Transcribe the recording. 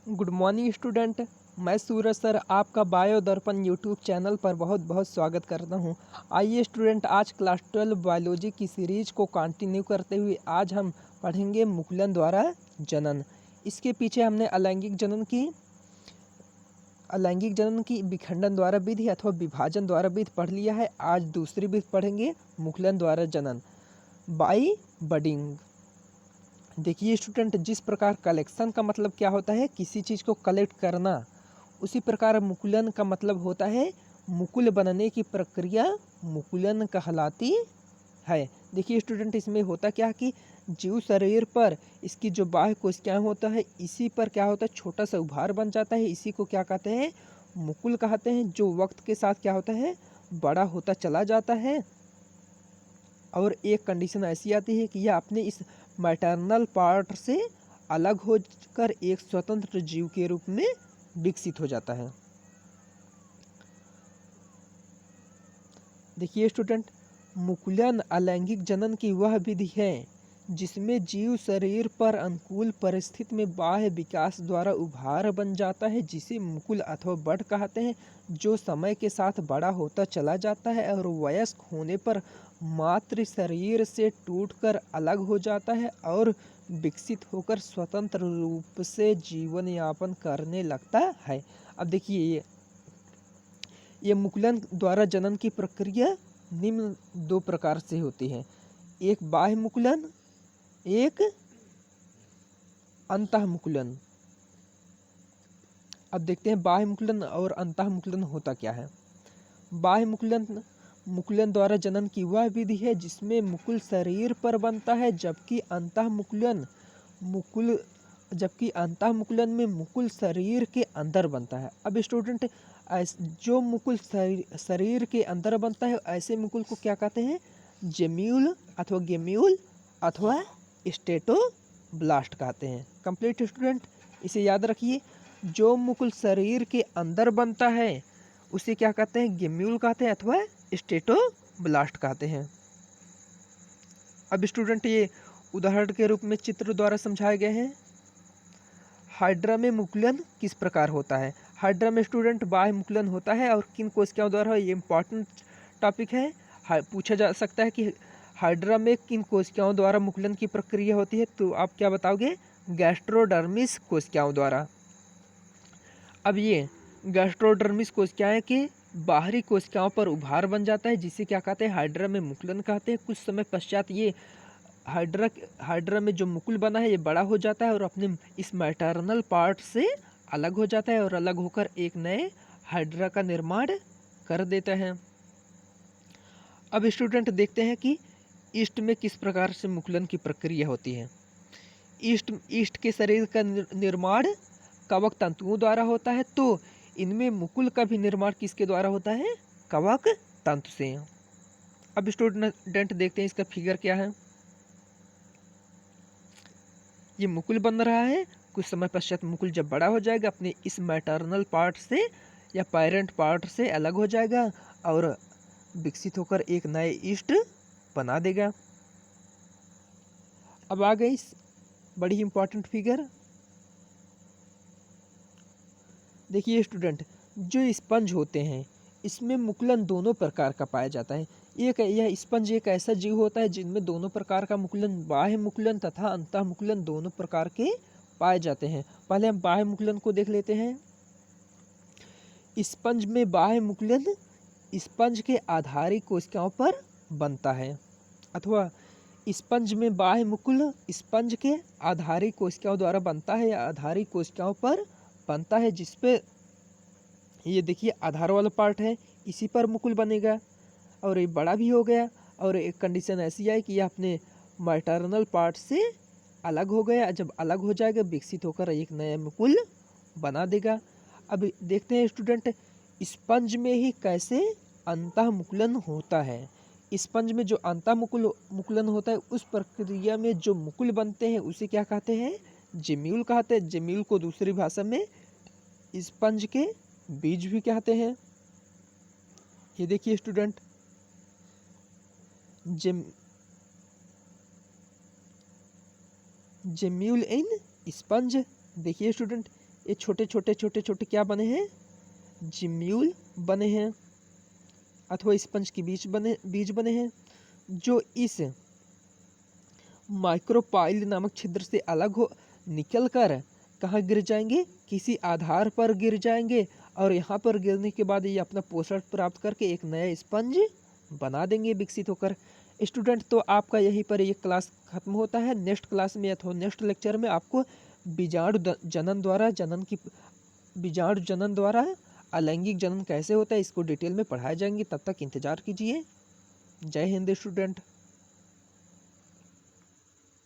Good morning student. मैं सूरज sir आपका bio दर्पण यूट्यूब चैनल पर बहुत बहुत स्वागत करता हूं। आइए स्टूडेंट, आज क्लास 12 बायोलॉजी की सीरीज को कंटिन्यू करते हुए आज हम पढ़ेंगे मुकुलन द्वारा जनन। इसके पीछे हमने अलैंगिक जनन की विखंडन द्वारा विधि अथवा विभाजन द्वारा विधि पढ़ लिया है। आज दूसरी विधि पढ़ेंगे, मुकुलन द्वारा जनन बाई बडिंग। देखिए स्टूडेंट, जिस प्रकार कलेक्शन का मतलब क्या होता है, किसी चीज़ को कलेक्ट करना, उसी प्रकार मुकुलन का मतलब होता है मुकुल बनने की प्रक्रिया मुकुलन कहलाती है। देखिए स्टूडेंट, इसमें होता क्या कि जीव शरीर पर इसकी जो बाह्य कोशिकाएं होता है, इसी पर क्या होता है, छोटा सा उभार बन जाता है। इसी को क्या कहते हैं, मुकुल कहते हैं, जो वक्त के साथ क्या होता है, बड़ा होता चला जाता है। और एक कंडीशन ऐसी आती है कि यह अपने इस मैटरनल पार्ट से अलग होकर एक स्वतंत्र जीव के रूप में विकसित हो जाता है। देखिए स्टूडेंट, मुकुलन अलैंगिक जनन की वह विधि है जिसमें जीव शरीर पर अनुकूल परिस्थिति में बाह्य विकास द्वारा उभार बन जाता है, जिसे मुकुल अथवा बड कहते हैं, जो समय के साथ बड़ा होता चला जाता है और वयस्क होने पर मातृ शरीर से टूटकर अलग हो जाता है और विकसित होकर स्वतंत्र रूप से जीवन यापन करने लगता है। अब देखिए, ये मुकुलन द्वारा जनन की प्रक्रिया निम्न दो प्रकार से होती है, एक बाह्य मुकुलन, एक अंतः मुकुलन। अब देखते हैं बाह्य मुकुलन और अंतः मुकुलन होता क्या है। बाह्य मुकुलन मुकुलन द्वारा जनन की वह विधि है जिसमें मुकुल शरीर पर बनता है, जबकि अंतः मुकुलन में मुकुल शरीर के अंदर बनता है। अब स्टूडेंट, जो मुकुल शरीर के अंदर बनता है, ऐसे मुकुल को क्या कहते हैं, जेम्यूल अथवा गेम्यूल अथवा स्टेटोब्लास्ट कहते हैं। कंप्लीट स्टूडेंट, इसे याद रखिए, जो मुकुल शरीर के अंदर बनता है उसे क्या कहते हैं, गेम्यूल कहते हैं अथवा स्टेटोब्लास्ट कहते हैं। अब स्टूडेंट, ये उदाहरण के रूप में चित्र द्वारा समझाए गए हैं। हाइड्रा में मुकुलन किस प्रकार होता है। हाइड्रा में स्टूडेंट बाह्य मुकुलन होता है और किन कोशिकाओं द्वारा, ये इंपॉर्टेंट टॉपिक है। पूछा जा सकता है कि हाइड्रा में किन कोशिकाओं द्वारा मुकुलन की प्रक्रिया होती है, तो आप क्या बताओगे, गैस्ट्रोडर्मिस कोशिकाओं द्वारा। अब ये गैस्ट्रोडर्मिस कोशिकाएं के बाहरी कोशिकाओं पर उभार बन जाता है, जिसे क्या कहते हैं, हाइड्रा में मुकुलन कहते हैं। कुछ समय पश्चात ये हाइड्रा में जो मुकुल बना है ये बड़ा हो जाता है और अपने इस मैटरनल पार्ट से अलग हो जाता है और अलग होकर एक नए हाइड्रा का निर्माण कर देता है। अब स्टूडेंट देखते हैं कि ईस्ट में किस प्रकार से मुकुलन की प्रक्रिया होती है। ईस्ट के शरीर का निर्माण कवक तंतुओं द्वारा होता है, तो इनमें मुकुल का भी निर्माण किसके द्वारा होता है, कवक तंतु से। अब स्टूडेंट देखते हैं इसका फिगर क्या है। ये मुकुल बन रहा है, कुछ समय पश्चात मुकुल जब बड़ा हो जाएगा अपने इस मैटरनल पार्ट से या पेरेंट पार्ट से अलग हो जाएगा और विकसित होकर एक नए ईस्ट बना देगा। अब आ गई बड़ी इंपॉर्टेंट फिगर। देखिए स्टूडेंट, जो स्पंज होते हैं इसमें मुकुलन दोनों प्रकार का पाया जाता है। यह स्पंज एक ऐसा जीव होता है जिनमें दोनों प्रकार का मुकुलन, बाह्य मुकुलन तथा अंतः मुकुलन दोनों प्रकार के पाए जाते हैं। पहले हम बाह्य मुकुलन को देख लेते हैं। स्पंज में बाह्य मुकुलन स्पंज के आधारी कोशिकाओं पर बनता है, अथवा स्पंज में बाह्य मुकुल स्पंज के आधारी कोशिकाओं द्वारा बनता है या आधारी कोशिकाओं पर बनता है, जिसपे ये देखिए आधार वाला पार्ट है, इसी पर मुकुल बनेगा और ये बड़ा भी हो गया। और एक कंडीशन ऐसी है कि यह अपने मैटरनल पार्ट से अलग हो गया, जब अलग हो जाएगा विकसित होकर एक नया मुकुल बना देगा। अब देखते हैं स्टूडेंट, स्पंज में ही कैसे अंतः मुकुलन होता है। स्पंज में जो अंतः मुकुलन होता है, उस प्रक्रिया में जो मुकुल बनते हैं उसे क्या कहते हैं, जेम्यूल कहते हैं। जेम्यूल को दूसरी भाषा में स्पंज के बीज भी कहते हैं। ये देखिए स्टूडेंट, जेम्यूल इन स्पंज। देखिए स्टूडेंट, ये छोटे छोटे छोटे छोटे क्या बने हैं, जिम्यूल बने हैं अथवा स्पंज के बीज बने हैं, जो इस माइक्रोपाइल नामक छिद्र से अलग हो निकल कर कहाँ गिर जाएंगे, किसी आधार पर गिर जाएंगे और यहाँ पर गिरने के बाद ये अपना पोषण प्राप्त करके एक नया स्पंज बना देंगे विकसित होकर। स्टूडेंट, तो आपका यहीं पर ये क्लास खत्म होता है। नेक्स्ट क्लास में अथवा नेक्स्ट लेक्चर में आपको बीजाणु जनन द्वारा अलैंगिक जनन कैसे होता है इसको डिटेल में पढ़ाए जाएंगे। तब तक इंतजार कीजिए। जय हिंद स्टूडेंट।